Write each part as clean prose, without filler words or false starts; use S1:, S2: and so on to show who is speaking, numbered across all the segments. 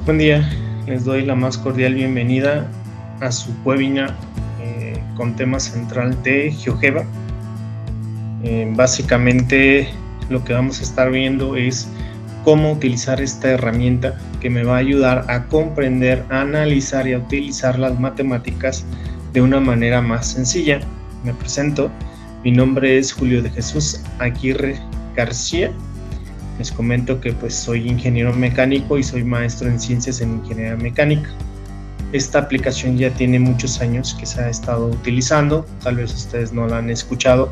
S1: Buen día, les doy la más cordial bienvenida a su webinar con tema central de GeoGebra. Básicamente lo que vamos a estar viendo es cómo utilizar esta herramienta que me va a ayudar a comprender, a analizar y a utilizar las matemáticas de una manera más sencilla. Me presento, mi nombre es Julio de Jesús Aguirre García. Les comento que soy ingeniero mecánico y soy maestro en ciencias en ingeniería mecánica. Esta aplicación ya tiene muchos años que se ha estado utilizando, tal vez ustedes no la han escuchado,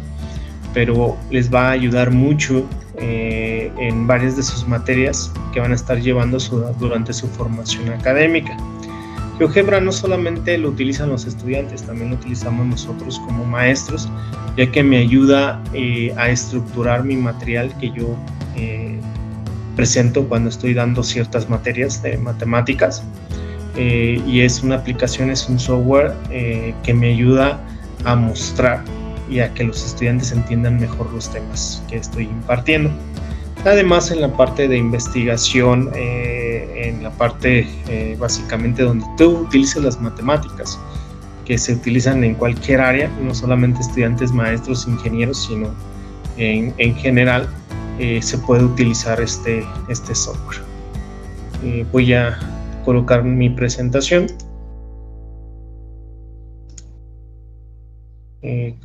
S1: pero les va a ayudar mucho en varias de sus materias que van a estar llevando durante su formación académica. GeoGebra no solamente lo utilizan los estudiantes, también lo utilizamos nosotros como maestros, ya que me ayuda a estructurar mi material que yo presento cuando estoy dando ciertas materias de matemáticas, y es una aplicación, es un software que me ayuda a mostrar y a que los estudiantes entiendan mejor los temas que estoy impartiendo. Además, en la parte de investigación, en la parte básicamente donde tú utilizas las matemáticas, que se utilizan en cualquier área, no solamente estudiantes, maestros, ingenieros, sino en general, se puede utilizar este software. Voy a colocar mi presentación.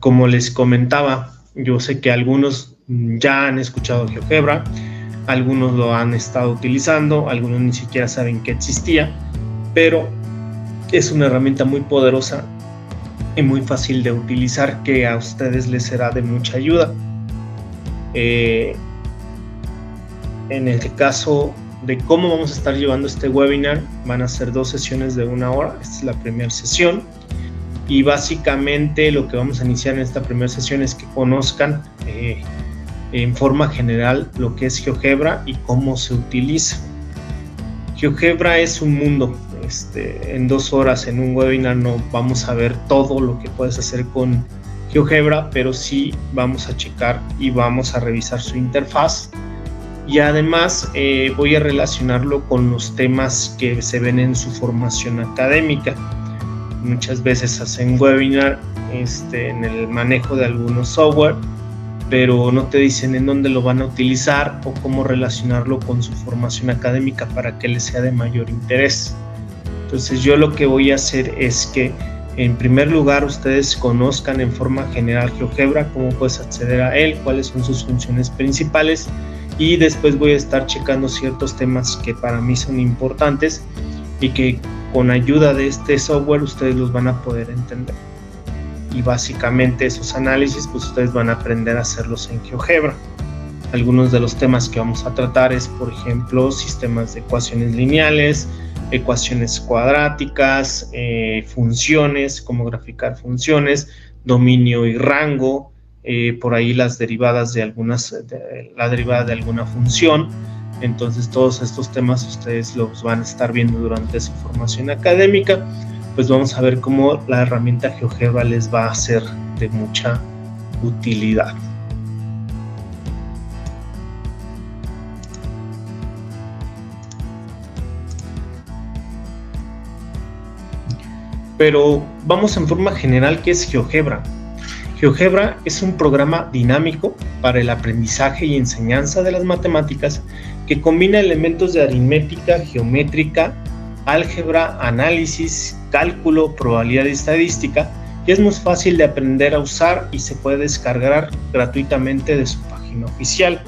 S1: Como les comentaba, yo sé que algunos ya han escuchado GeoGebra, algunos lo han estado utilizando, algunos ni siquiera saben que existía, pero es una herramienta muy poderosa y muy fácil de utilizar que a ustedes les será de mucha ayuda. En el caso de cómo vamos a estar llevando este webinar, van a ser 2 sesiones de 1 hora. Esta es la primera sesión y básicamente lo que vamos a iniciar en esta primera sesión es que conozcan en forma general lo que es GeoGebra y cómo se utiliza. GeoGebra es un mundo. En 2 horas en un webinar no vamos a ver todo lo que puedes hacer con GeoGebra, pero sí vamos a checar y vamos a revisar su interfaz. Y además voy a relacionarlo con los temas que se ven en su formación académica. Muchas veces hacen webinar en el manejo de algunos software, pero no te dicen en dónde lo van a utilizar o cómo relacionarlo con su formación académica para que les sea de mayor interés. Entonces yo lo que voy a hacer es que en primer lugar ustedes conozcan en forma general GeoGebra, cómo puedes acceder a él, cuáles son sus funciones principales, y después voy a estar checando ciertos temas que para mí son importantes y que con ayuda de este software ustedes los van a poder entender. Y básicamente esos análisis ustedes van a aprender a hacerlos en GeoGebra. Algunos de los temas que vamos a tratar es, por ejemplo, sistemas de ecuaciones lineales, ecuaciones cuadráticas, funciones, cómo graficar funciones, dominio y rango, por ahí las derivadas de la derivada de alguna función. Entonces todos estos temas ustedes los van a estar viendo durante su formación académica. Pues vamos a ver cómo la herramienta GeoGebra les va a ser de mucha utilidad. Pero vamos en forma general, ¿qué es GeoGebra? GeoGebra es un programa dinámico para el aprendizaje y enseñanza de las matemáticas que combina elementos de aritmética, geométrica, álgebra, análisis, cálculo, probabilidad y estadística, y es muy fácil de aprender a usar y se puede descargar gratuitamente de su página oficial.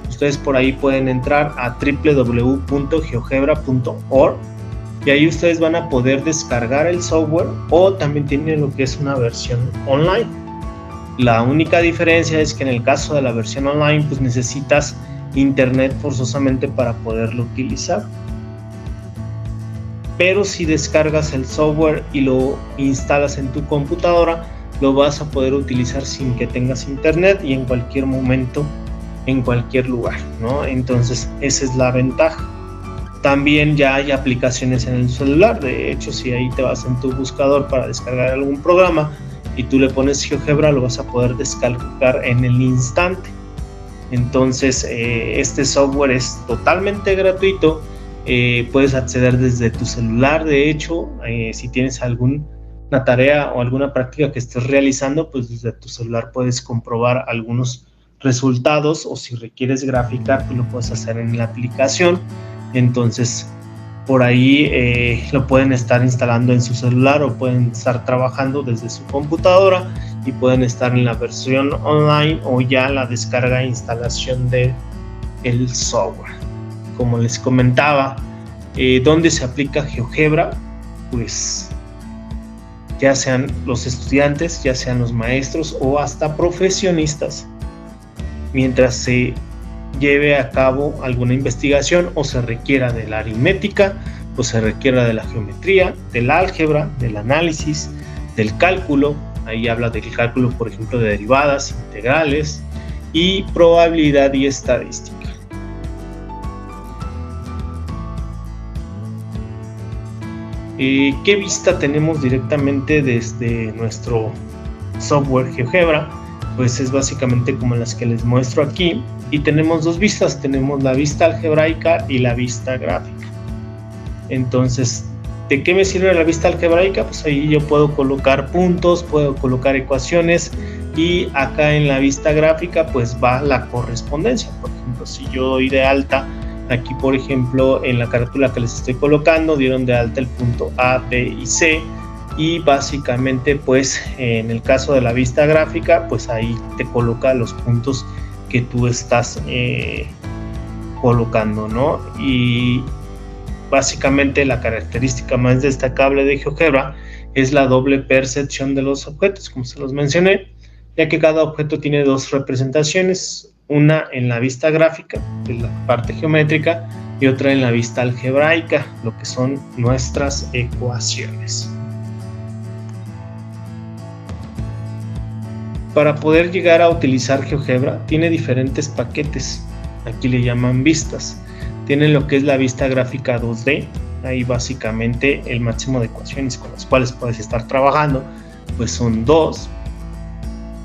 S1: Ustedes por ahí pueden entrar a www.geogebra.org y ahí ustedes van a poder descargar el software, o también tienen lo que es una versión online. La única diferencia es que en el caso de la versión online pues necesitas internet forzosamente para poderlo utilizar. Pero si descargas el software y lo instalas en tu computadora, lo vas a poder utilizar sin que tengas internet y en cualquier momento, en cualquier lugar, ¿no? Entonces esa es la ventaja. También ya hay aplicaciones en el celular. De hecho, si ahí te vas en tu buscador para descargar algún programa y tú le pones GeoGebra, lo vas a poder descargar en el instante. Entonces este software es totalmente gratuito Puedes acceder desde tu celular. De hecho, si tienes alguna tarea o alguna práctica que estés realizando, pues desde tu celular puedes comprobar algunos resultados, o si requieres graficar, pues lo puedes hacer en la aplicación. Entonces, por ahí lo pueden estar instalando en su celular o pueden estar trabajando desde su computadora y pueden estar en la versión online o ya la descarga e instalación del software. Como les comentaba, ¿dónde se aplica GeoGebra? Pues ya sean los estudiantes, ya sean los maestros o hasta profesionistas, mientras se lleve a cabo alguna investigación o se requiera de la aritmética o se requiera de la geometría, del álgebra, del análisis, del cálculo. Ahí habla del cálculo, por ejemplo, de derivadas, integrales y probabilidad y estadística. ¿Qué vista tenemos directamente desde nuestro software GeoGebra? Pues es básicamente como las que les muestro aquí, y tenemos dos vistas, tenemos la vista algebraica y la vista gráfica. Entonces, ¿de qué me sirve la vista algebraica? Pues ahí yo puedo colocar puntos, puedo colocar ecuaciones, y acá en la vista gráfica pues va la correspondencia. Por ejemplo, si yo doy de alta aquí, por ejemplo, en la carátula que les estoy colocando, dieron de alta el punto A, B y C, y básicamente pues en el caso de la vista gráfica, pues ahí te coloca los puntos que tú estás colocando, ¿no? Y básicamente la característica más destacable de GeoGebra es la doble percepción de los objetos, como se los mencioné, ya que cada objeto tiene dos representaciones, una en la vista gráfica, que es la parte geométrica, y otra en la vista algebraica, lo que son nuestras ecuaciones. Para poder llegar a utilizar GeoGebra, tiene diferentes paquetes, aquí le llaman vistas. Tiene lo que es la vista gráfica 2D, ahí básicamente el máximo de ecuaciones con las cuales puedes estar trabajando, pues son 2.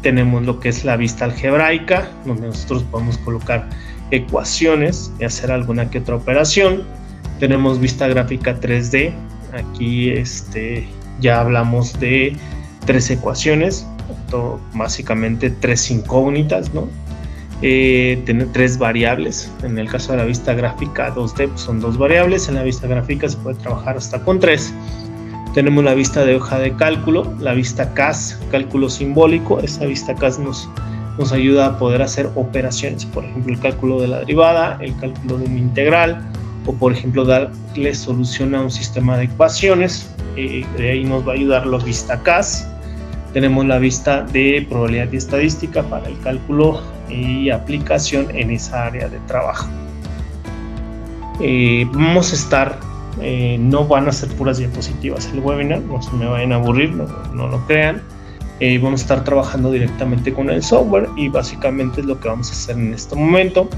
S1: Tenemos lo que es la vista algebraica, donde nosotros podemos colocar ecuaciones y hacer alguna que otra operación. Tenemos vista gráfica 3D, aquí ya hablamos de 3 ecuaciones, básicamente 3 incógnitas, ¿no? Tener 3 variables. En el caso de la vista gráfica 2D pues son 2 variables, en la vista gráfica se puede trabajar hasta con 3. Tenemos la vista de hoja de cálculo, la vista CAS, cálculo simbólico. Esa vista CAS nos ayuda a poder hacer operaciones, por ejemplo el cálculo de la derivada, el cálculo de una integral, o por ejemplo darle solución a un sistema de ecuaciones. De ahí nos va a ayudar la vista CAS. Tenemos la vista de probabilidad y estadística para el cálculo y aplicación en esa área de trabajo. Vamos a estar, no van a ser puras diapositivas el webinar, no se me vayan a aburrir, no lo crean. Vamos a estar trabajando directamente con el software y básicamente es lo que vamos a hacer en este momento.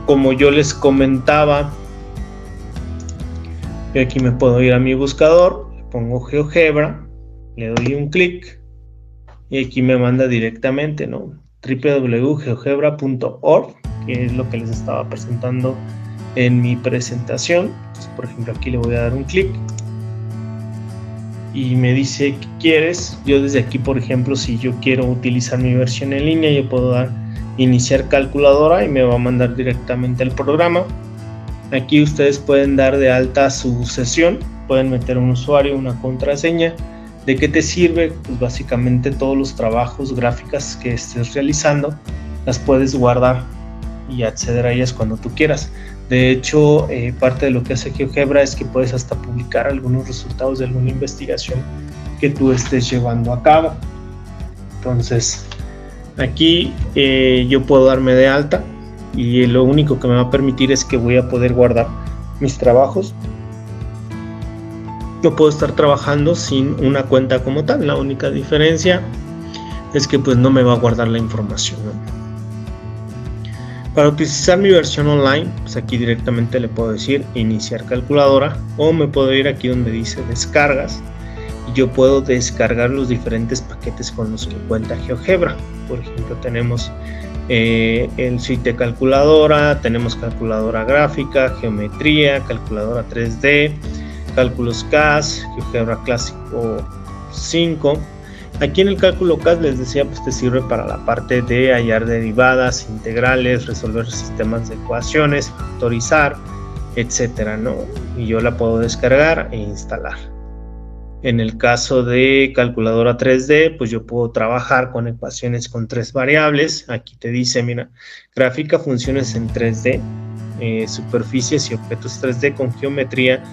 S1: Como yo les comentaba, yo aquí me puedo ir a mi buscador, le pongo GeoGebra, le doy un clic y aquí me manda directamente, ¿no? www.geogebra.org, que es lo que les estaba presentando en mi presentación. Entonces, por ejemplo, aquí le voy a dar un clic y me dice ¿qué quieres? Yo desde aquí, por ejemplo, si yo quiero utilizar mi versión en línea, yo puedo dar iniciar calculadora y me va a mandar directamente al programa. Aquí ustedes pueden dar de alta su sesión, pueden meter un usuario, una contraseña. ¿De qué te sirve? Pues básicamente todos los trabajos, gráficas que estés realizando, las puedes guardar y acceder a ellas cuando tú quieras. De hecho, parte de lo que hace GeoGebra es que puedes hasta publicar algunos resultados de alguna investigación que tú estés llevando a cabo. Entonces, aquí yo puedo darme de alta y lo único que me va a permitir es que voy a poder guardar mis trabajos. No puedo estar trabajando sin una cuenta como tal. La única diferencia es que pues no me va a guardar la información, ¿no? Para utilizar mi versión online, pues aquí directamente le puedo decir iniciar calculadora, o me puedo ir aquí donde dice descargas y yo puedo descargar los diferentes paquetes con los que cuenta GeoGebra. Por ejemplo, tenemos el suite de calculadora, tenemos calculadora gráfica, geometría, calculadora 3D, cálculos CAS, GeoGebra Clásico 5. Aquí en el cálculo CAS les decía, pues te sirve para la parte de hallar derivadas, integrales, resolver sistemas de ecuaciones, factorizar, etcétera, ¿no? Y yo la puedo descargar e instalar. En el caso de calculadora 3D, pues yo puedo trabajar con ecuaciones con 3 variables. Aquí te dice, mira, grafica funciones en 3D, superficies y objetos 3D con geometría,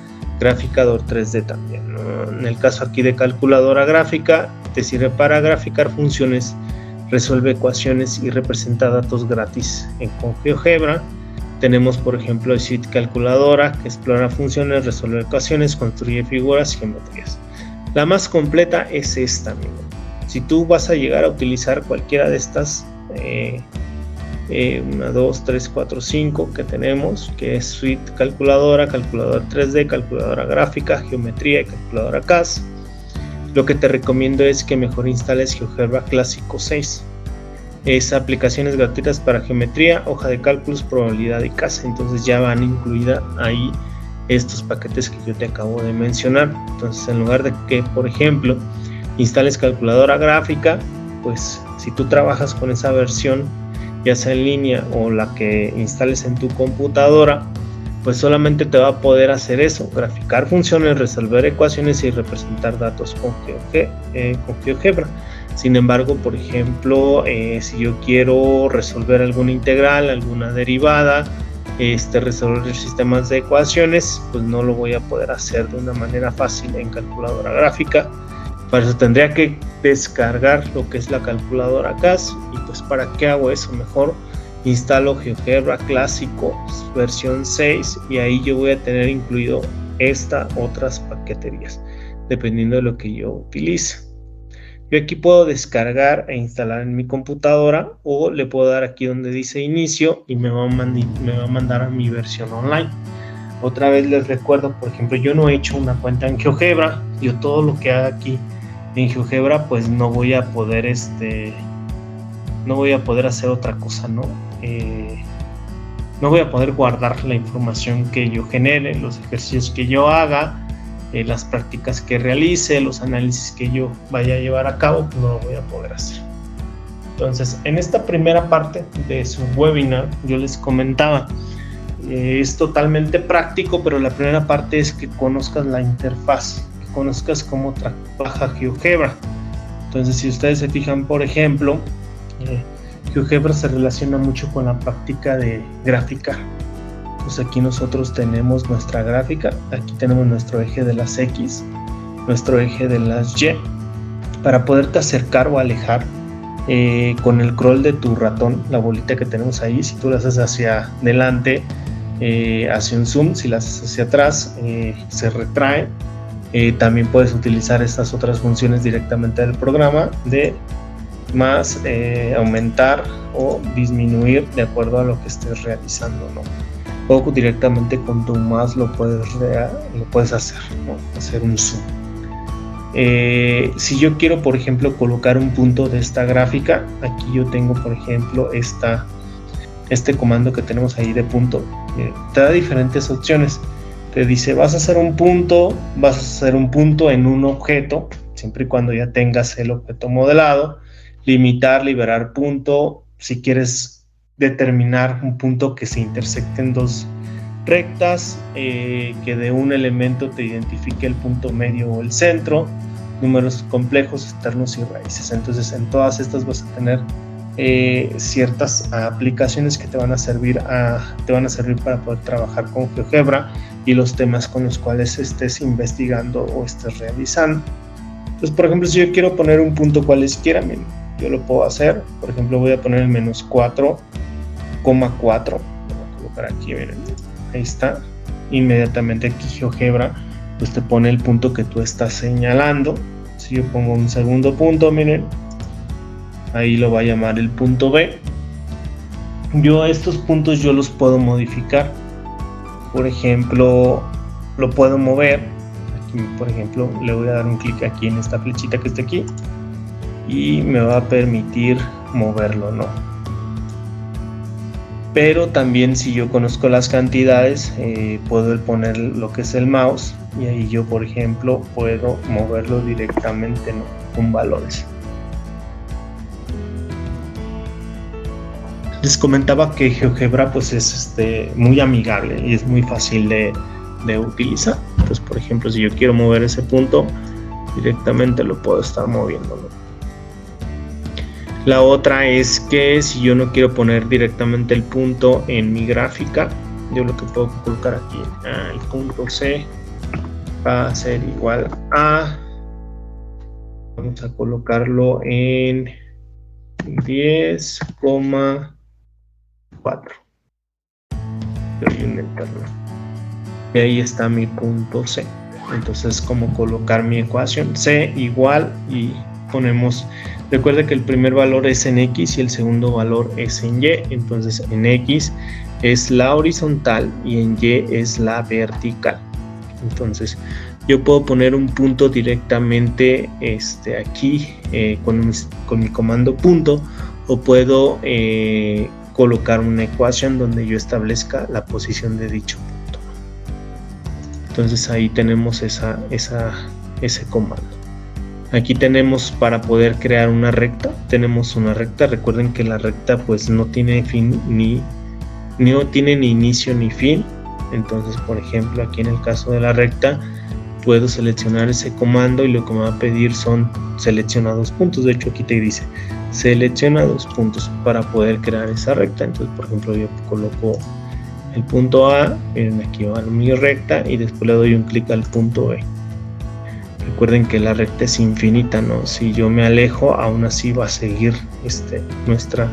S1: graficador 3D también, ¿no? En el caso aquí de calculadora gráfica, te sirve para graficar funciones, resuelve ecuaciones y representa datos gratis con GeoGebra. Tenemos, por ejemplo, el suite calculadora, que explora funciones, resuelve ecuaciones, construye figuras y geometrías. La más completa es esta, amigo. Si tú vas a llegar a utilizar cualquiera de estas 1, 2, 3, 4, 5 que tenemos, que es suite calculadora, calculadora 3D, calculadora gráfica, geometría y calculadora CAS, lo que te recomiendo es que mejor instales GeoGebra Clásico 6. Es aplicaciones gratuitas para geometría, hoja de cálculos, probabilidad y CAS. Entonces ya van incluida ahí estos paquetes que yo te acabo de mencionar. Entonces, en lugar de que, por ejemplo, instales calculadora gráfica, pues si tú trabajas con esa versión, ya sea en línea o la que instales en tu computadora, pues solamente te va a poder hacer eso: graficar funciones, resolver ecuaciones y representar datos con GeoGebra. Sin embargo, por ejemplo, si yo quiero resolver alguna integral, alguna derivada, resolver sistemas de ecuaciones, pues no lo voy a poder hacer de una manera fácil en calculadora gráfica. Para eso tendría que descargar lo que es la calculadora CAS. Y pues, ¿para qué hago eso? Mejor instalo GeoGebra Clásico versión 6 y ahí yo voy a tener incluido otras paqueterías, dependiendo de lo que yo utilice. Yo aquí puedo descargar e instalar en mi computadora, o le puedo dar aquí donde dice inicio y me va a mandar a mi versión online. Otra vez les recuerdo, por ejemplo, yo no he hecho una cuenta en GeoGebra. Yo todo lo que haga aquí en GeoGebra, pues no voy a poder hacer otra cosa, ¿no? No voy a poder guardar la información que yo genere, los ejercicios que yo haga, las prácticas que realice, los análisis que yo vaya a llevar a cabo, pues no lo voy a poder hacer. Entonces, en esta primera parte de su webinar, yo les comentaba, es totalmente práctico, pero la primera parte es que conozcas la interfaz, que conozcas cómo trabaja GeoGebra. Entonces, si ustedes se fijan, por ejemplo, GeoGebra se relaciona mucho con la práctica de graficar. Pues aquí nosotros tenemos nuestra gráfica, aquí tenemos nuestro eje de las X, nuestro eje de las Y. Para poderte acercar o alejar con el scroll de tu ratón, la bolita que tenemos ahí, si tú la haces hacia adelante, hace un zoom; si la haces hacia atrás, se retrae. También puedes utilizar estas otras funciones directamente del programa, de más, aumentar o disminuir de acuerdo a lo que estés realizando, ¿no? O directamente con tu mouse lo puedes hacer, ¿no? Hacer un zoom. Si yo quiero, por ejemplo, colocar un punto de esta gráfica, aquí yo tengo, por ejemplo, este comando que tenemos ahí de punto. Te da diferentes opciones. Te dice, vas a hacer un punto en un objeto, siempre y cuando ya tengas el objeto modelado. Limitar, liberar punto. Si quieres determinar un punto que se intersecten dos rectas, que de un elemento te identifique el punto medio o el centro, números complejos, externos y raíces. Entonces, en todas estas vas a tener ciertas aplicaciones que te van a servir para poder trabajar con GeoGebra y los temas con los cuales estés investigando o estés realizando. Entonces, por ejemplo, si yo quiero poner un punto cualesquiera, yo lo puedo hacer. Por ejemplo, voy a poner el menos 4,4. Voy a colocar aquí, miren, ahí está. Inmediatamente aquí GeoGebra pues te pone el punto que tú estás señalando. Si yo pongo un segundo punto, miren, ahí lo va a llamar el punto B. Estos puntos yo los puedo modificar. Por ejemplo, lo puedo mover. Aquí, por ejemplo, le voy a dar un clic aquí en esta flechita que está aquí y me va a permitir moverlo, ¿no? Pero también si yo conozco las cantidades, puedo poner lo que es el mouse y ahí yo, por ejemplo, puedo moverlo directamente, ¿no?, con valores. Les comentaba que GeoGebra pues es muy amigable y es muy fácil de utilizar. Entonces, por ejemplo, si yo quiero mover ese punto, directamente lo puedo estar moviendo, ¿no? La otra es que si yo no quiero poner directamente el punto en mi gráfica, yo lo que puedo colocar aquí, el punto C va a ser igual a, vamos a colocarlo en 10,4. Doy un enter, y ahí está mi punto C. Entonces, como colocar mi ecuación C igual, y ponemos, recuerda que el primer valor es en X y el segundo valor es en Y. Entonces en X es la horizontal y en Y es la vertical. Entonces yo puedo poner un punto directamente aquí con mi comando punto, o puedo colocar una ecuación donde yo establezca la posición de dicho punto. Entonces ahí tenemos ese comando. Aquí tenemos para poder crear una recta. Tenemos una recta. Recuerden que la recta pues no tiene fin no tiene ni inicio ni fin. Entonces, por ejemplo, aquí en el caso de la recta, puedo seleccionar ese comando y lo que me va a pedir son selecciona 2 puntos. De hecho, aquí te dice selecciona 2 puntos para poder crear esa recta. Entonces, por ejemplo, yo coloco el punto A, miren, aquí va mi recta, y después le doy un clic al punto B. Recuerden que la recta es infinita, ¿no? Si yo me alejo, aún así va a seguir nuestra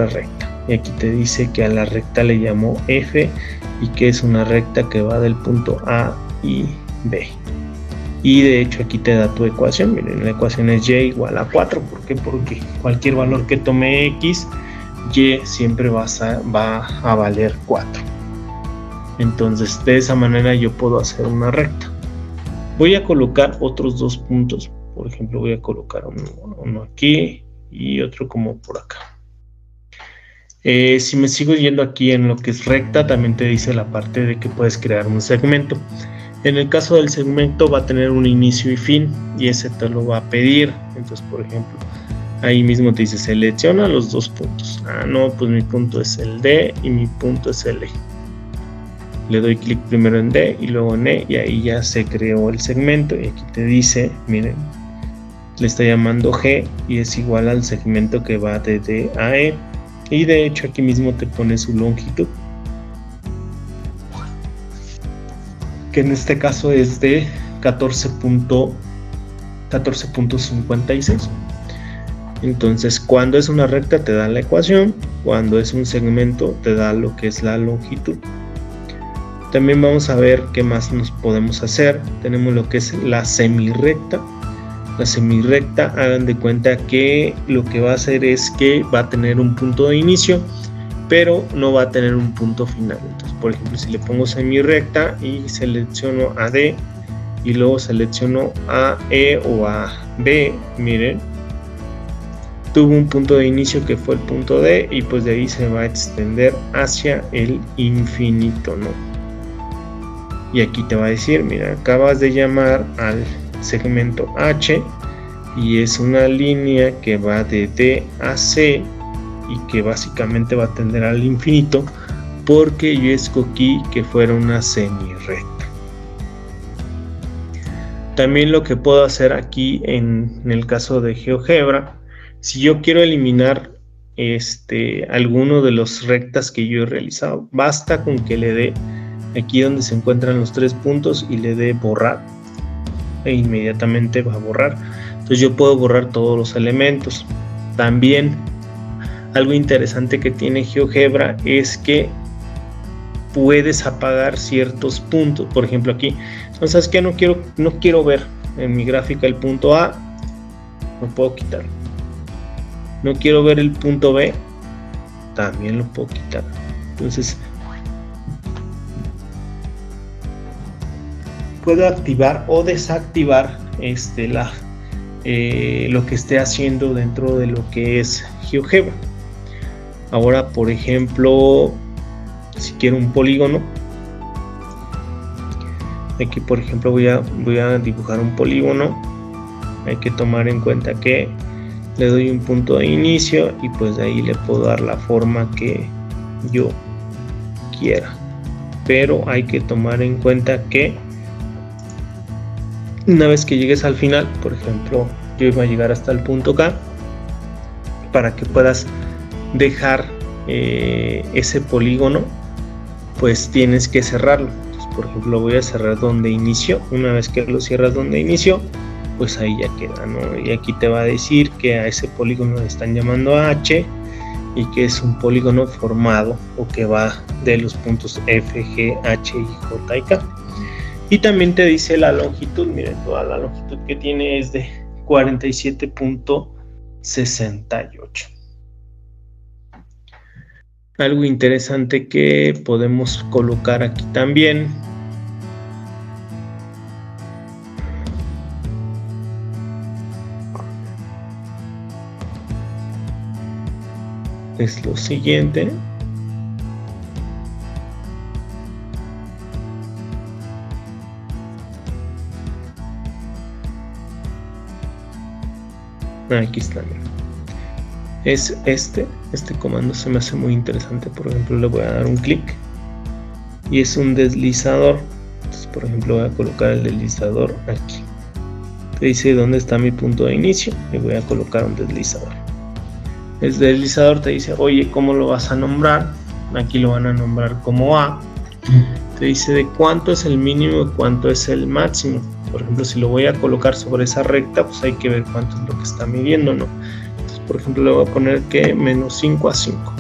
S1: recta. Y aquí te dice que a la recta le llamó F y que es una recta que va del punto A y B. Y de hecho aquí te da tu ecuación. Miren, la ecuación es Y igual a 4. ¿Por qué? Porque cualquier valor que tome X, Y siempre va a valer 4. Entonces de esa manera yo puedo hacer una recta. Voy a colocar otros 2 puntos. Por ejemplo, voy a colocar uno aquí y otro como por acá. Si me sigo yendo aquí en lo que es recta, también te dice la parte de que puedes crear un segmento. En el caso del segmento va a tener un inicio y fin, y ese te lo va a pedir. Entonces, por ejemplo, ahí mismo te dice selecciona los 2 puntos. No, pues mi punto es el D y mi punto es el E. Le doy clic primero en D y luego en E, y ahí ya se creó el segmento. Y aquí te dice, miren, le está llamando G y es igual al segmento que va de D a E. Y de hecho aquí mismo te pone su longitud, que en este caso es de 14.56. Entonces, cuando es una recta te da la ecuación, cuando es un segmento te da lo que es la longitud. También vamos a ver qué más nos podemos hacer. Tenemos lo que es la semirrecta. La semirrecta, hagan de cuenta que lo que va a hacer es que va a tener un punto de inicio, pero no va a tener un punto final. Entonces, por ejemplo, si le pongo semirrecta y selecciono a D y luego selecciono a E o a B, miren, tuvo un punto de inicio que fue el punto D, y pues de ahí se va a extender hacia el infinito, ¿no? Y aquí te va a decir, mira, acabas de llamar al segmento H y es una línea que va de D a C y que básicamente va a tender al infinito, porque yo escogí que fuera una semirrecta. También lo que puedo hacer aquí en el caso de GeoGebra, si yo quiero eliminar alguno de los rectas que yo he realizado, basta con que le dé aquí donde se encuentran los 3 puntos y le dé borrar, e inmediatamente va a borrar. Entonces yo puedo borrar todos los elementos. También algo interesante que tiene GeoGebra es que puedes apagar ciertos puntos. Por ejemplo, aquí, ¿no sabes qué? No quiero ver en mi gráfica el punto A, lo puedo quitar. No quiero ver el punto B, también lo puedo quitar. Entonces puedo activar o desactivar lo que esté haciendo dentro de lo que es GeoGebra. Ahora, por ejemplo, si quiero un polígono, aquí por ejemplo voy a dibujar un polígono. Hay que tomar en cuenta que le doy un punto de inicio y pues de ahí le puedo dar la forma que yo quiera, pero hay que tomar en cuenta que una vez que llegues al final, por ejemplo, yo iba a llegar hasta el punto K, para que puedas dejar ese polígono, pues tienes que cerrarlo. Entonces, por ejemplo, voy a cerrar donde inició. Una vez que lo cierras donde inició, pues ahí ya queda, ¿no? Y aquí te va a decir que a ese polígono le están llamando H y que es un polígono formado o que va de los puntos F, G, H, y J y K. Y también te dice la longitud. Miren, toda la longitud que tiene es de 47.68. Algo interesante que podemos colocar aquí también es lo siguiente. Aquí está, miren. Es este comando se me hace muy interesante. Por ejemplo, le voy a dar un clic y es un deslizador. Entonces, por ejemplo, voy a colocar el deslizador aquí. Te dice dónde está mi punto de inicio y voy a colocar un deslizador. El deslizador te dice, oye, ¿cómo lo vas a nombrar? Aquí lo van a nombrar como A. Te dice de cuánto es el mínimo y cuánto es el máximo. Por ejemplo, si lo voy a colocar sobre esa recta, pues hay que ver cuánto es lo que está midiendo, ¿no? Entonces, por ejemplo, le voy a poner que menos 5 a 5.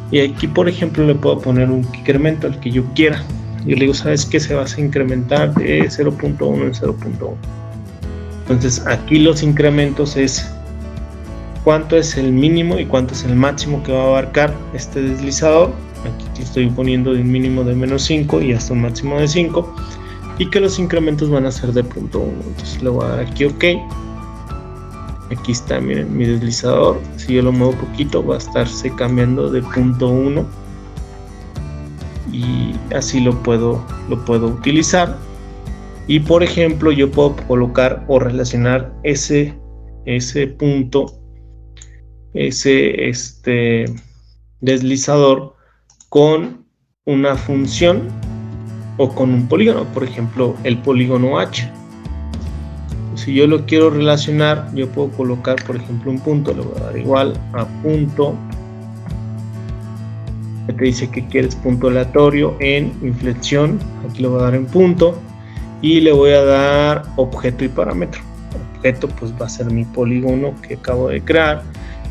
S1: Y aquí, por ejemplo, le puedo poner un incremento al que yo quiera. Yo le digo, ¿sabes qué? Se va a incrementar de 0.1 en 0.1. Entonces, aquí los incrementos es cuánto es el mínimo y cuánto es el máximo que va a abarcar este deslizador. Aquí estoy poniendo de un mínimo de menos 5 y hasta un máximo de 5. Y que los incrementos van a ser de 0.1. Entonces le voy a dar aquí OK. Aquí está, miren, mi deslizador. Si yo lo muevo poquito, va a estarse cambiando de 0.1. Y así lo puedo utilizar. Y por ejemplo, yo puedo colocar o relacionar ese punto, ese deslizador con una función o con un polígono, por ejemplo el polígono H. Si yo lo quiero relacionar, yo puedo colocar por ejemplo un punto, le voy a dar igual a punto, te dice que quieres punto aleatorio en inflexión, aquí le voy a dar en punto y le voy a dar objeto y parámetro. Objeto pues va a ser mi polígono que acabo de crear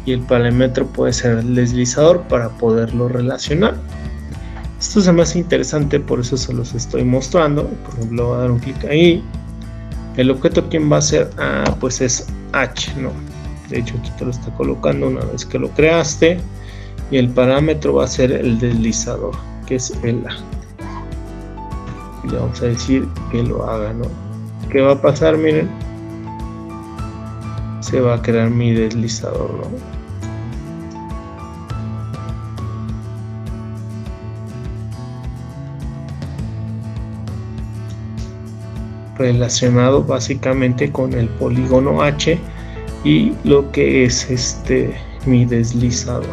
S1: y el parámetro puede ser el deslizador para poderlo relacionar. Esto se me hace interesante, por eso se los estoy mostrando. Por ejemplo, voy a dar un clic ahí. El objeto, ¿quién va a ser? Pues es H, ¿no? De hecho, aquí te lo está colocando una vez que lo creaste. Y el parámetro va a ser el deslizador, que es el A. Y le vamos a decir que lo haga, ¿no? ¿Qué va a pasar? Miren. Se va a crear mi deslizador, ¿no? Relacionado básicamente con el polígono H y lo que es mi deslizador.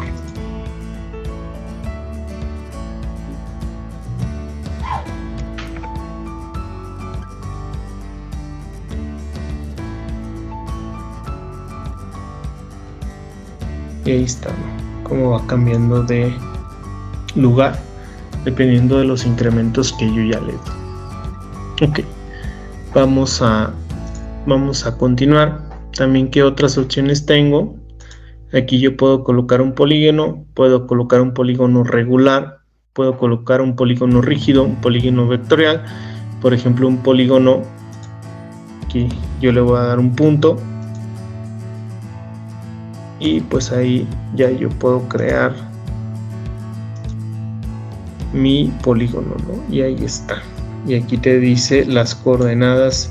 S1: Y ahí está, ¿no? Cómo va cambiando de lugar dependiendo de los incrementos que yo ya le doy. Ok. Vamos a continuar. También, ¿qué otras opciones tengo? Aquí yo puedo colocar un polígono, puedo colocar un polígono regular, puedo colocar un polígono rígido, un polígono vectorial. Por ejemplo, un polígono, aquí yo le voy a dar un punto y pues ahí ya yo puedo crear mi polígono, ¿no? Y ahí está. Y aquí te dice las coordenadas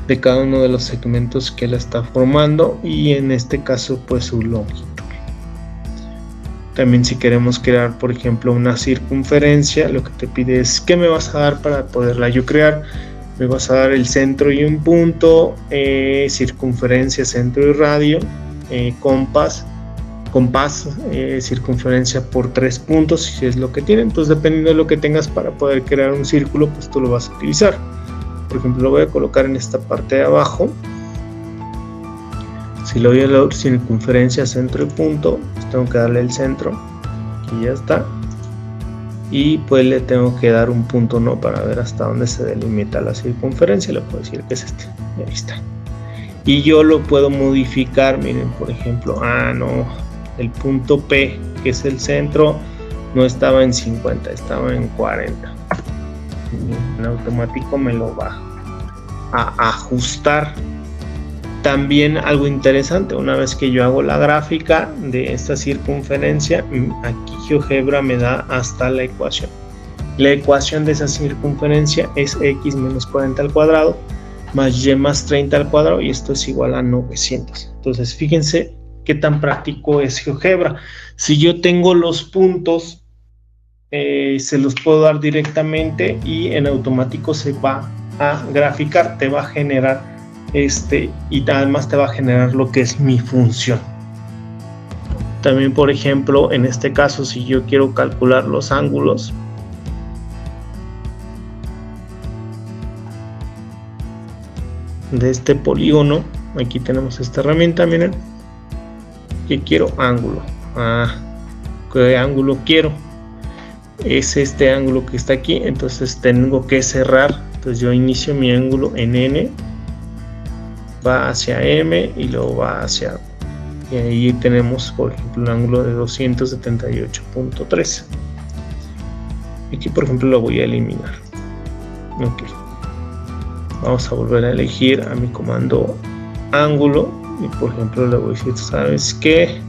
S1: de cada uno de los segmentos que la está formando y en este caso pues su longitud. También si queremos crear, por ejemplo, una circunferencia, lo que te pide es ¿qué me vas a dar para poderla yo crear? Me vas a dar el centro y un punto, circunferencia, centro y radio, compás, circunferencia por 3 puntos, si es lo que tiene. Entonces, dependiendo de lo que tengas para poder crear un círculo, pues tú lo vas a utilizar. Por ejemplo, lo voy a colocar en esta parte de abajo. Si le doy a la circunferencia, centro y punto, pues tengo que darle el centro, y ya está. Y pues le tengo que dar un punto, ¿no? Para ver hasta dónde se delimita la circunferencia. Le puedo decir que es este, y ahí está. Y yo lo puedo modificar, miren, por ejemplo, no, el punto P, que es el centro, no estaba en 50, estaba en 40. En automático me lo va a ajustar. También algo interesante, una vez que yo hago la gráfica de esta circunferencia, aquí GeoGebra me da hasta la ecuación. La ecuación de esa circunferencia es x menos 40 al cuadrado más y más 30 al cuadrado, y esto es igual a 900. Entonces fíjense qué tan práctico es GeoGebra. Si yo tengo los puntos, se los puedo dar directamente y en automático se va a graficar, te va a generar y además te va a generar lo que es mi función. También, por ejemplo, en este caso, si yo quiero calcular los ángulos, de este polígono, aquí tenemos esta herramienta, miren, que quiero ángulo. ¿Qué ángulo quiero? Es este ángulo que está aquí, entonces tengo que cerrar. Entonces yo inicio mi ángulo en N, va hacia M y luego va hacia, y ahí tenemos, por ejemplo, un ángulo de 278.3. Aquí, por ejemplo, lo voy a eliminar. Ok, vamos a volver a elegir a mi comando ángulo y, por ejemplo, le voy a decir, ¿sabes qué?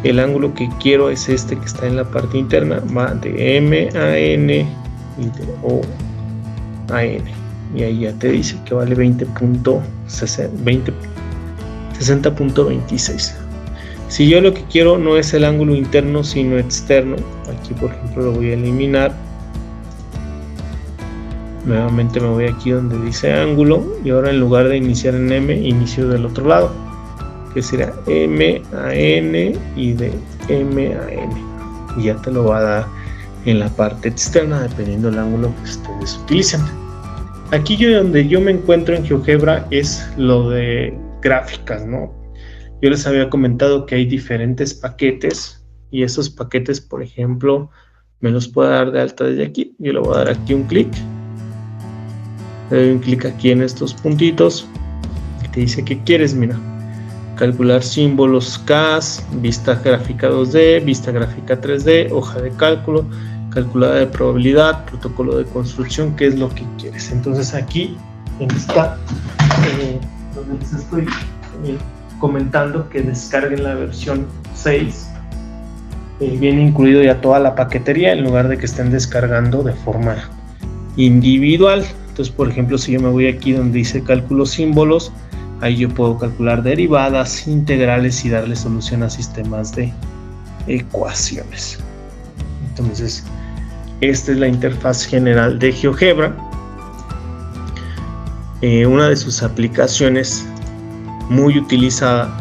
S1: El ángulo que quiero es este que está en la parte interna, va de M a N y de O a N. Y ahí ya te dice que vale 60.26. Si yo lo que quiero no es el ángulo interno sino externo, aquí por ejemplo lo voy a eliminar. Nuevamente me voy aquí donde dice ángulo y ahora en lugar de iniciar en M, inicio del otro lado, que será M a N y de M a N, y ya te lo va a dar en la parte externa dependiendo del ángulo que ustedes utilicen. Aquí donde yo me encuentro en GeoGebra es lo de gráficas, ¿no? Yo les había comentado que hay diferentes paquetes y esos paquetes, por ejemplo, me los puedo dar de alta desde aquí. Yo le voy a dar aquí un clic. Le doy un clic aquí en estos puntitos y te dice que quieres, mira, calcular símbolos CAS, vista gráfica 2D, vista gráfica 3D, hoja de cálculo, calculadora de probabilidad, protocolo de construcción, qué es lo que quieres. Entonces aquí en esta donde les estoy comentando que descarguen la versión 6, viene incluido ya toda la paquetería en lugar de que estén descargando de forma individual. Entonces, por ejemplo, si yo me voy aquí donde dice cálculo símbolos, ahí yo puedo calcular derivadas, integrales y darle solución a sistemas de ecuaciones. Entonces, esta es la interfaz general de GeoGebra. Una de sus aplicaciones muy utilizada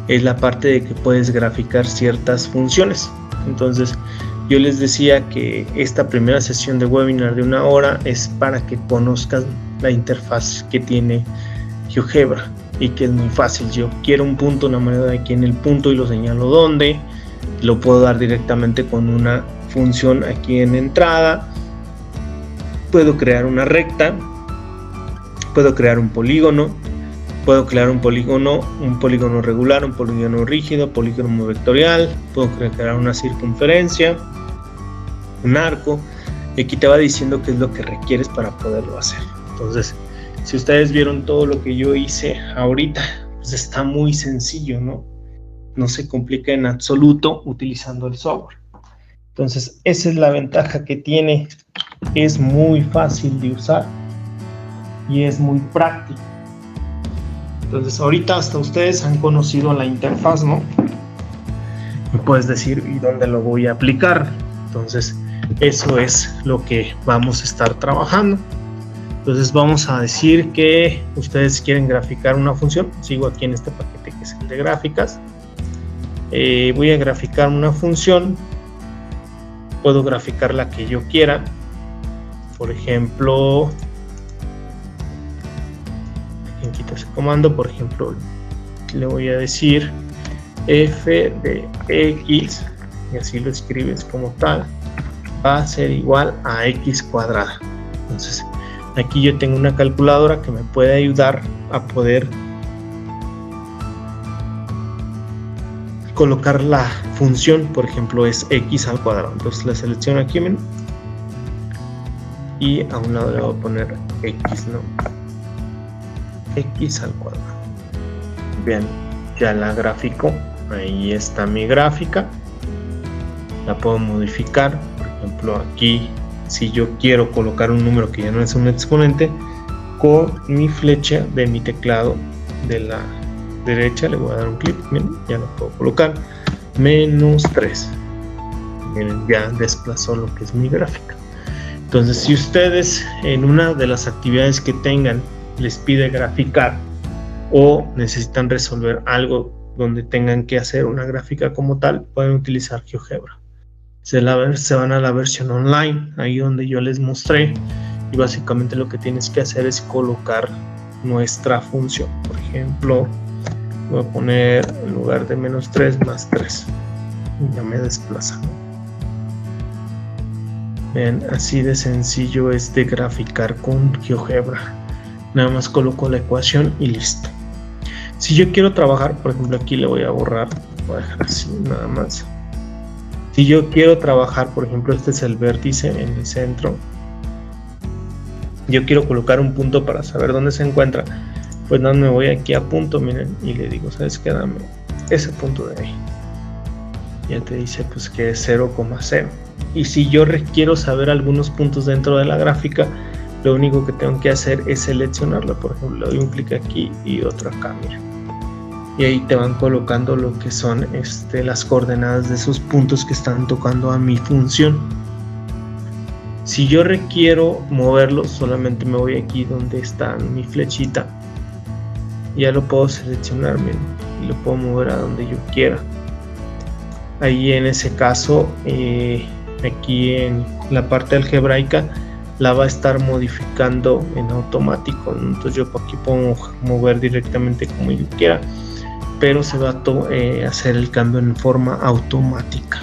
S1: es la parte de que puedes graficar ciertas funciones. Entonces, yo les decía que esta primera sesión de webinar de 1 hora es para que conozcan la interfaz que tiene GeoGebra y que es muy fácil. Yo quiero un punto, una moneda aquí en el punto y lo señalo dónde. Lo puedo dar directamente con una función aquí en entrada. Puedo crear una recta, puedo crear un polígono, puedo crear un polígono regular, un polígono rígido, polígono vectorial, puedo crear una circunferencia, un arco, y aquí te va diciendo qué es lo que requieres para poderlo hacer. Entonces, si ustedes vieron todo lo que yo hice ahorita, pues está muy sencillo, ¿no? No se complica en absoluto utilizando el software. Entonces, esa es la ventaja que tiene. Es muy fácil de usar y es muy práctico. Entonces, ahorita hasta ustedes han conocido la interfaz, ¿no? puedes decir y dónde lo voy a aplicar. Entonces eso es lo que vamos a estar trabajando. Entonces vamos a decir que ustedes quieren graficar una función. Sigo aquí en este paquete que es el de gráficas. Voy a graficar una función. Puedo graficar la que yo quiera. Por ejemplo, aquí quito ese comando. Por ejemplo, le voy a decir f de x, y así lo escribes como tal, va a ser igual a x cuadrada. Entonces aquí yo tengo una calculadora que me puede ayudar a poder colocar la función. Por ejemplo, es x al cuadrado. Entonces la selecciono aquí, miren, y a un lado le voy a poner x, ¿no? X al cuadrado. Bien, ya la grafico. Ahí está mi gráfica. La puedo modificar. Por ejemplo, aquí, si yo quiero colocar un número que ya no es un exponente, con mi flecha de mi teclado de la derecha le voy a dar un clic. Miren, ya lo puedo colocar. -3. Miren, ya desplazó lo que es mi gráfica. Entonces, si ustedes en una de las actividades que tengan les pide graficar o necesitan resolver algo donde tengan que hacer una gráfica como tal, pueden utilizar GeoGebra. Se van a la versión online, ahí donde yo les mostré, y básicamente lo que tienes que hacer es colocar nuestra función. Por ejemplo, voy a poner en lugar de -3, +3. Ya me desplaza, ¿no? Ven, así de sencillo es de graficar con GeoGebra. Nada más coloco la ecuación y listo. Si yo quiero trabajar, por ejemplo, aquí le voy a borrar, voy a dejar así nada más. Si yo quiero trabajar, por ejemplo, este es el vértice en el centro. Yo quiero colocar un punto para saber dónde se encuentra. Pues nada, me voy aquí a punto, miren, y le digo, ¿sabes qué? Dame ese punto de ahí. Ya te dice pues que es 0,0. Y si yo quiero saber algunos puntos dentro de la gráfica, lo único que tengo que hacer es seleccionarlo. Por ejemplo, le doy un clic aquí y otro acá, mira. Y ahí te van colocando lo que son las coordenadas de esos puntos que están tocando a mi función. Si yo requiero moverlo, solamente me voy aquí donde está mi flechita. Ya lo puedo seleccionar, miren, y lo puedo mover a donde yo quiera. Ahí en ese caso, aquí en la parte algebraica, la va a estar modificando en automático, ¿no? Entonces yo aquí puedo mover directamente como yo quiera, pero se va a hacer el cambio en forma automática.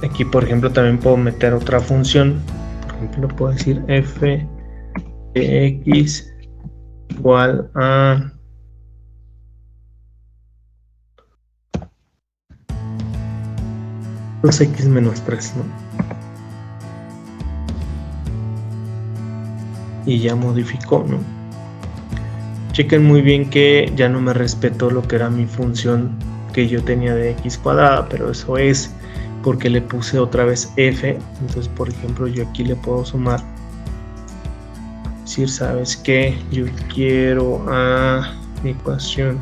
S1: Aquí, por ejemplo, también puedo meter otra función. Por ejemplo, puedo decir f de x igual a 2x menos 3, ¿no? Y ya modificó, ¿no? Chequen muy bien que ya no me respetó lo que era mi función que yo tenía de x cuadrada, pero eso es porque le puse otra vez f. Entonces, por ejemplo, yo aquí le puedo sumar, decir, ¿sabes qué? Yo quiero a mi ecuación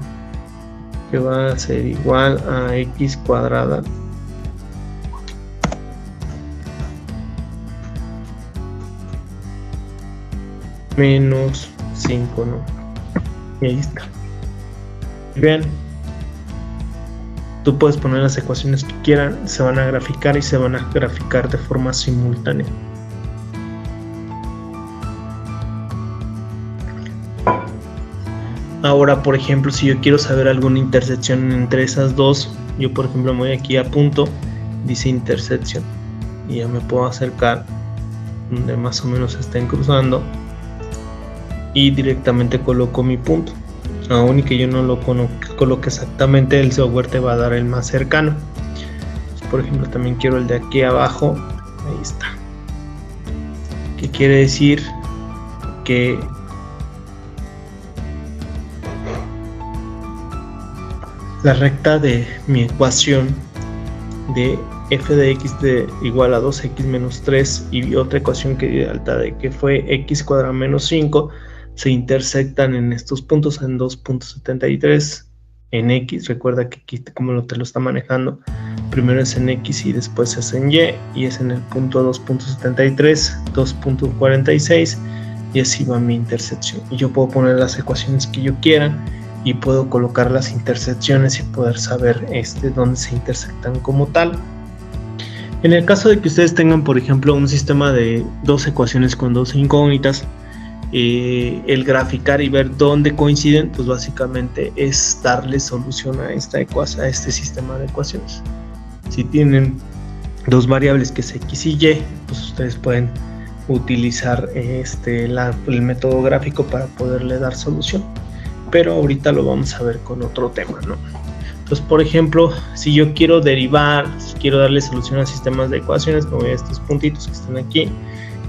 S1: que va a ser igual a x cuadrada menos 5, ¿no? Y ahí está. Vean, tú puedes poner las ecuaciones que quieran, se van a graficar y se van a graficar de forma simultánea. Ahora, por ejemplo, si yo quiero saber alguna intersección entre esas dos, yo por ejemplo me voy aquí a punto, dice intersección, y ya me puedo acercar donde más o menos estén cruzando y directamente coloco mi punto. Aún y que yo no lo coloque exactamente, el software te va a dar el más cercano. Por ejemplo, también quiero el de aquí abajo, ahí está. ¿Qué quiere decir? Que la recta de mi ecuación de f de x de igual a 2x menos 3 y otra ecuación que di de alta de que fue x cuadrado menos 5, se intersectan en estos puntos, en 2.73 en X. Recuerda que aquí como te lo está manejando, primero es en X y después es en Y, y es en el punto 2.73, 2.46, y así va mi intersección. Y yo puedo poner las ecuaciones que yo quiera y puedo colocar las intersecciones y poder saber dónde se intersectan como tal. En el caso de que ustedes tengan, por ejemplo, un sistema de dos ecuaciones con dos incógnitas, el graficar y ver dónde coinciden, pues básicamente es darle solución a este sistema de ecuaciones. Si tienen dos variables que es X y Y, pues ustedes pueden utilizar el método gráfico para poderle dar solución, pero ahorita lo vamos a ver con otro tema, ¿no? Entonces, por ejemplo, si yo quiero derivar, si quiero darle solución a sistemas de ecuaciones, me voy a estos puntitos que están aquí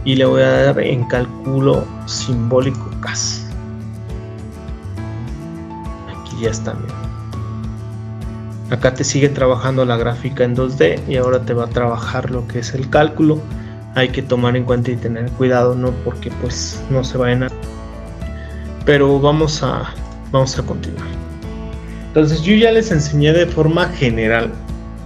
S1: y le voy a dar en cálculo simbólico CAS. Aquí ya está, mira. Acá te sigue trabajando la gráfica en 2D y ahora te va a trabajar lo que es el cálculo. Hay que tomar en cuenta y tener cuidado, ¿no? Porque pues no se vayan a... Pero vamos a continuar. Entonces yo ya les enseñé de forma general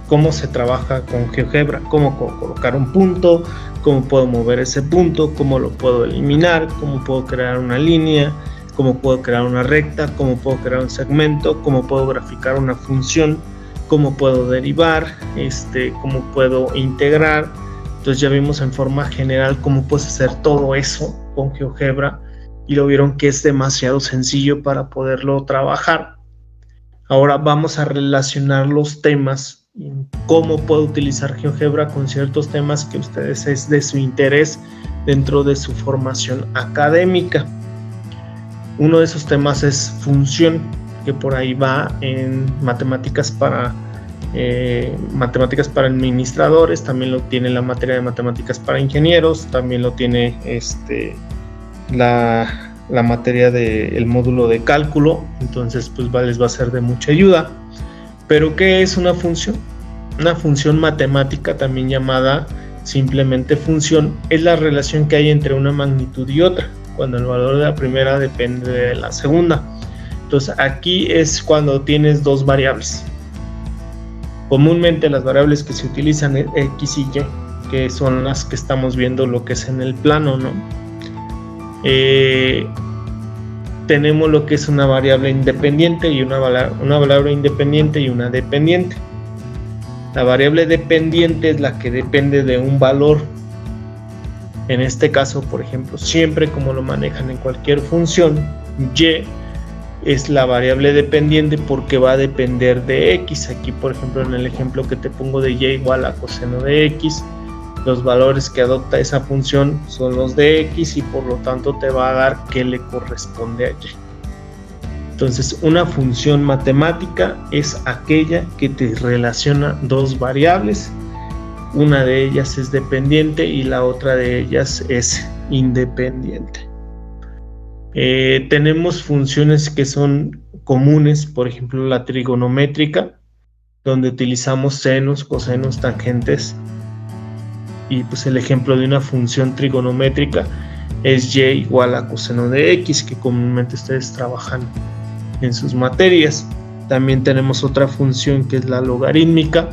S1: cómo se trabaja con GeoGebra, cómo colocar un punto, cómo puedo mover ese punto, cómo lo puedo eliminar, cómo puedo crear una línea, cómo puedo crear una recta, cómo puedo crear un segmento, cómo puedo graficar una función, cómo puedo derivar, cómo puedo integrar. Entonces ya vimos en forma general cómo puedes hacer todo eso con GeoGebra y lo vieron que es demasiado sencillo para poderlo trabajar. Ahora vamos a relacionar los temas y cómo puedo utilizar GeoGebra con ciertos temas que ustedes es de su interés dentro de su formación académica. Uno de esos temas es función, que por ahí va en matemáticas para administradores, también lo tiene la materia de matemáticas para ingenieros, también lo tiene la materia del módulo de cálculo. Entonces pues les va a ser de mucha ayuda. Pero ¿qué es una función? Una función matemática, también llamada simplemente función, es la relación que hay entre una magnitud y otra, cuando el valor de la primera depende de la segunda. Entonces aquí es cuando tienes dos variables. Comúnmente las variables que se utilizan es X y Y, que son las que estamos viendo lo que es en el plano, ¿no? Tenemos lo que es una variable independiente y una variable independiente y una dependiente. La variable dependiente es la que depende de un valor. En este caso, por ejemplo, siempre como lo manejan en cualquier función, Y es la variable dependiente porque va a depender de X. Aquí, por ejemplo, en el ejemplo que te pongo de Y igual a coseno de X, los valores que adopta esa función son los de X y por lo tanto te va a dar qué le corresponde a Y. Entonces, una función matemática es aquella que te relaciona dos variables. Una de ellas es dependiente y la otra de ellas es independiente. Tenemos funciones que son comunes, por ejemplo la trigonométrica, donde utilizamos senos, cosenos, tangentes, y pues el ejemplo de una función trigonométrica es Y igual a coseno de X, que comúnmente ustedes trabajan en sus materias. También tenemos otra función que es la logarítmica,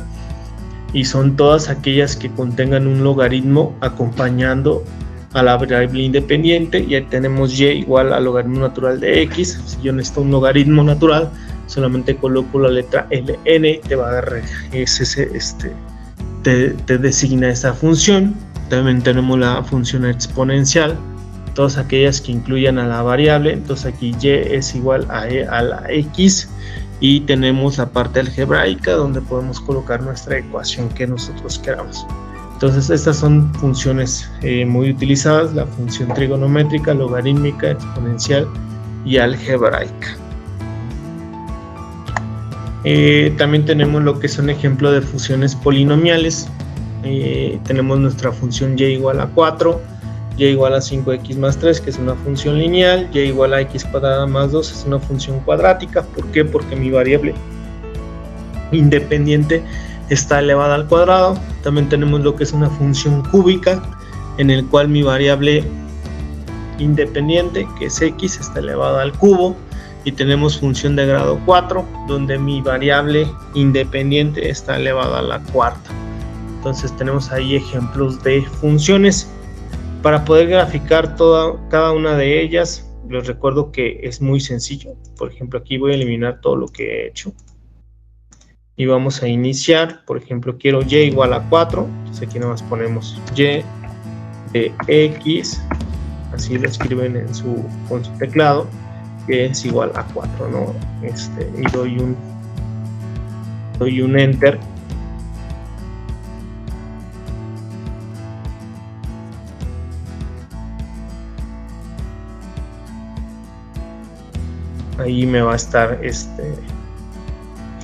S1: y son todas aquellas que contengan un logaritmo acompañando a la variable independiente. Y ahí tenemos Y igual al logaritmo natural de X. Si yo necesito un logaritmo natural, solamente coloco la letra ln, te va a dar te designa esa función. También tenemos la función exponencial, todas aquellas que incluyan a la variable. Entonces aquí Y es igual a la X, y tenemos la parte algebraica donde podemos colocar nuestra ecuación que nosotros queramos. Entonces estas son funciones muy utilizadas: la función trigonométrica, logarítmica, exponencial y algebraica. También tenemos lo que es un ejemplo de funciones polinomiales. Tenemos nuestra función Y igual a 4, Y igual a 5x más 3, que es una función lineal. Y igual a x cuadrada más 2 es una función cuadrática. ¿Por qué? Porque mi variable independiente está elevada al cuadrado. También tenemos lo que es una función cúbica, en el cual mi variable independiente, que es x, está elevado al cubo, y tenemos función de grado 4, donde mi variable independiente está elevada a la cuarta. Entonces tenemos ahí ejemplos de funciones. Para poder graficar cada una de ellas, les recuerdo que es muy sencillo. Por ejemplo, aquí voy a eliminar todo lo que he hecho. Y vamos a iniciar, por ejemplo, quiero y igual a 4, entonces aquí nada más ponemos y de x, así lo escriben con su teclado, que es igual a 4, ¿no? Y doy un enter. Ahí me va a estar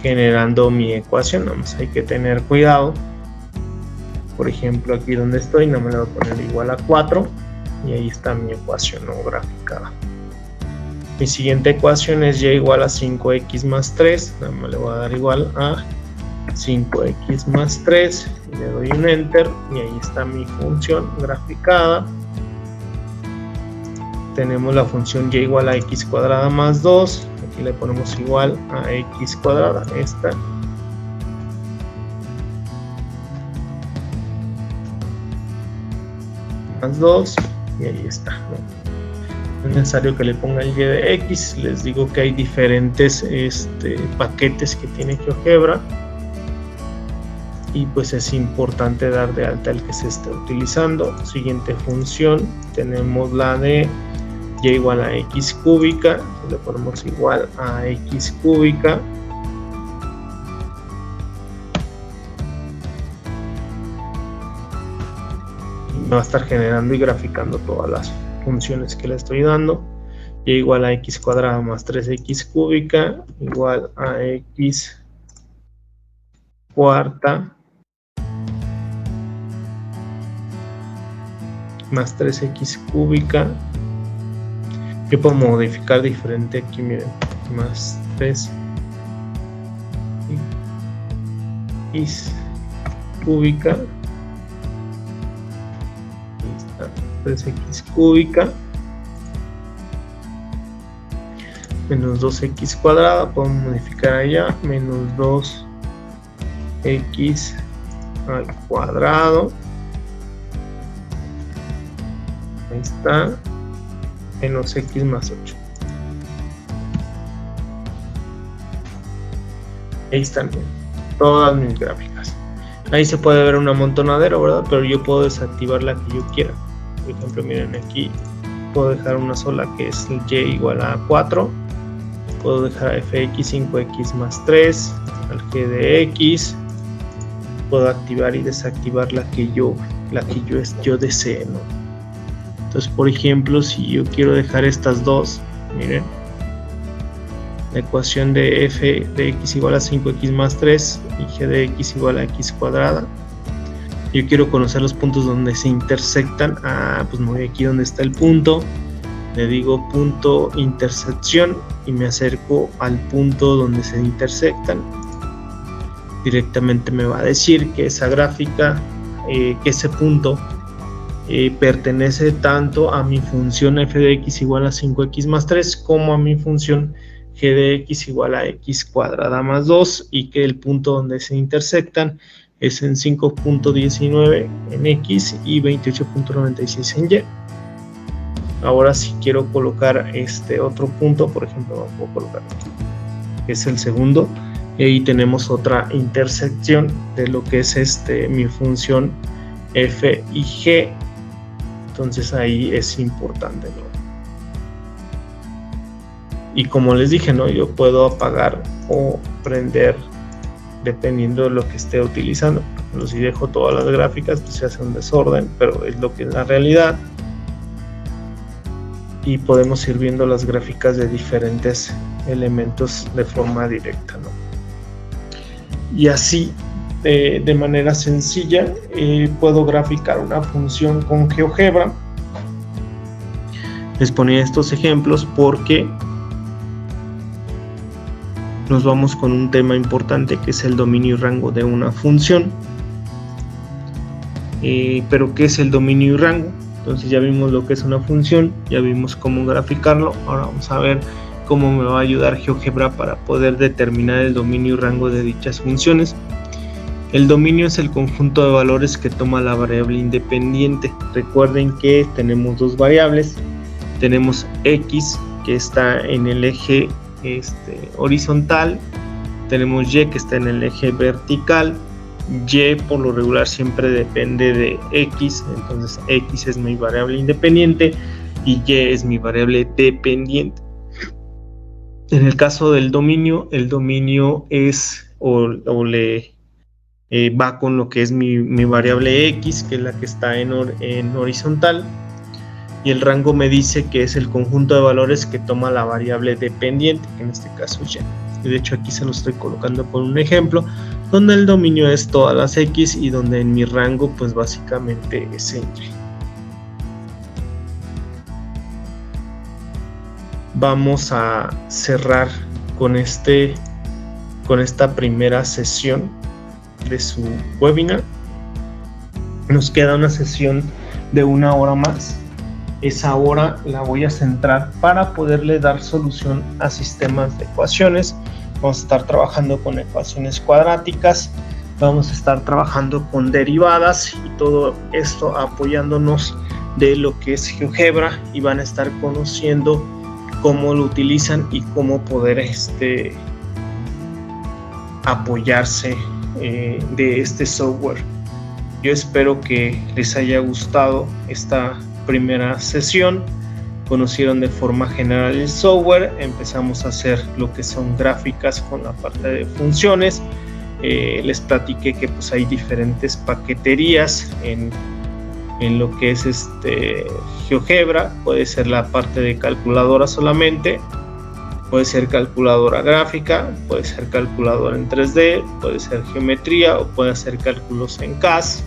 S1: generando mi ecuación. Nada más hay que tener cuidado. Por ejemplo, aquí donde estoy, no me lo voy a poner igual a 4 y ahí está mi ecuación no graficada. Mi siguiente ecuación es y igual a 5x más 3. Nada más le voy a dar igual a 5x más 3 y le doy un enter y ahí está mi función graficada. Tenemos la función y igual a x cuadrada más 2. Aquí le ponemos igual a x cuadrada, esta. Más 2 y ahí está, ¿no? No es necesario que le ponga el y de x. Les digo que hay diferentes paquetes que tiene GeoGebra. Y pues es importante dar de alta el que se esté utilizando. Siguiente función, tenemos la de y igual a x cúbica, le ponemos igual a x cúbica. Y va a estar generando y graficando todas las funciones que le estoy dando. Y igual a x cuadrada más 3x cúbica igual a x cuarta más 3x cúbica. Yo puedo modificar diferente aquí, miren, más 3x cúbica, ahí está, 3x cúbica menos 2x cuadrada, puedo modificar allá, menos 2x al cuadrado, ahí está, menos x más 8. Ahí están todas mis gráficas. Ahí se puede ver un amontonadero, ¿verdad? Pero yo puedo desactivar la que yo quiera. Por ejemplo, miren aquí, puedo dejar una sola que es el y igual a 4. Puedo dejar a fx 5x más 3, al g de x. Puedo activar y desactivar la que yo desee, ¿no? Entonces, por ejemplo, si yo quiero dejar estas dos, miren, la ecuación de f de x igual a 5x más 3 y g de x igual a x cuadrada. Yo quiero conocer los puntos donde se intersectan. Pues me voy aquí donde está el punto, le digo punto intersección y me acerco al punto donde se intersectan. Directamente me va a decir que esa gráfica, que ese punto pertenece tanto a mi función f de x igual a 5x más 3 como a mi función g de x igual a x cuadrada más 2 y que el punto donde se intersectan es en 5.19 en x y 28.96 en y. Ahora si quiero colocar este otro punto, por ejemplo, lo puedo colocar aquí, que es el segundo, y ahí tenemos otra intersección de lo que es mi función f y g. Entonces ahí es importante, ¿no? Y como les dije, ¿no? Yo puedo apagar o prender dependiendo de lo que esté utilizando. Pero si dejo todas las gráficas, pues se hace un desorden, pero es lo que es la realidad. Y podemos ir viendo las gráficas de diferentes elementos de forma directa, ¿no? Y así, de manera sencilla, puedo graficar una función con GeoGebra. Les ponía estos ejemplos porque nos vamos con un tema importante que es el dominio y rango de una función. Pero ¿qué es el dominio y rango? Entonces ya vimos lo que es una función, ya vimos cómo graficarlo. Ahora vamos a ver cómo me va a ayudar GeoGebra para poder determinar el dominio y rango de dichas funciones. El dominio es el conjunto de valores que toma la variable independiente. Recuerden que tenemos dos variables. Tenemos X, que está en el eje horizontal. Tenemos Y, que está en el eje vertical. Y por lo regular siempre depende de X, entonces X es mi variable independiente y Y es mi variable dependiente. En el caso del dominio, el dominio es va con lo que es mi variable X, que es la que está en horizontal, y el rango me dice que es el conjunto de valores que toma la variable dependiente, que en este caso es Y. De hecho aquí se lo estoy colocando con un ejemplo donde el dominio es todas las X y donde en mi rango pues básicamente es el Y. Vamos a cerrar con esta primera sesión de su webinar. Nos queda una sesión de 1 hora más. Esa hora la voy a centrar para poderle dar solución a sistemas de ecuaciones. Vamos a estar trabajando con ecuaciones cuadráticas, vamos a estar trabajando con derivadas y todo esto apoyándonos de lo que es GeoGebra, y van a estar conociendo cómo lo utilizan y cómo poder apoyarse de este software. Yo espero que les haya gustado esta primera sesión. Conocieron de forma general el software, empezamos a hacer lo que son gráficas con la parte de funciones. Les platiqué que pues hay diferentes paqueterías en lo que es GeoGebra. Puede ser la parte de calculadora solamente, puede ser calculadora gráfica, puede ser calculadora en 3D, puede ser geometría o puede hacer cálculos en CAS.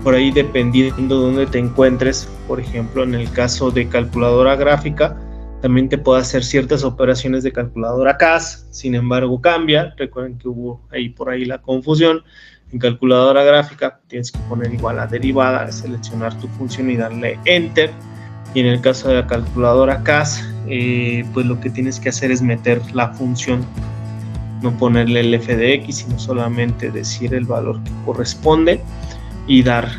S1: Por ahí dependiendo de dónde te encuentres. Por ejemplo, en el caso de calculadora gráfica, también te puede hacer ciertas operaciones de calculadora CAS, sin embargo cambia. Recuerden que hubo por ahí la confusión. En calculadora gráfica tienes que poner igual la derivada, seleccionar tu función y darle Enter. Y en el caso de la calculadora CAS, pues lo que tienes que hacer es meter la función, no ponerle el f de x, sino solamente decir el valor que corresponde y dar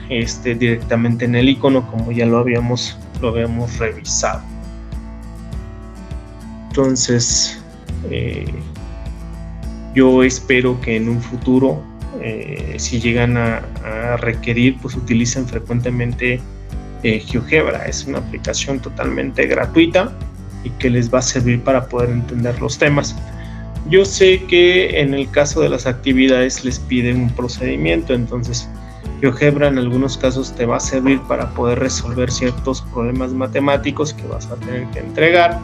S1: directamente en el icono, como ya lo habíamos revisado. Entonces yo espero que en un futuro, si llegan a requerir, pues utilicen frecuentemente GeoGebra. Es una aplicación totalmente gratuita y que les va a servir para poder entender los temas. Yo sé que en el caso de las actividades les piden un procedimiento, entonces GeoGebra en algunos casos te va a servir para poder resolver ciertos problemas matemáticos que vas a tener que entregar,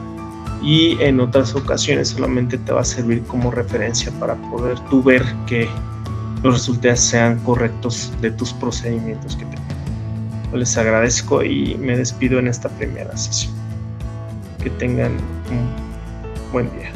S1: y en otras ocasiones solamente te va a servir como referencia para poder tú ver que los resultados sean correctos de tus procedimientos que tengas. Les agradezco y me despido en esta primera sesión. Que tengan un buen día.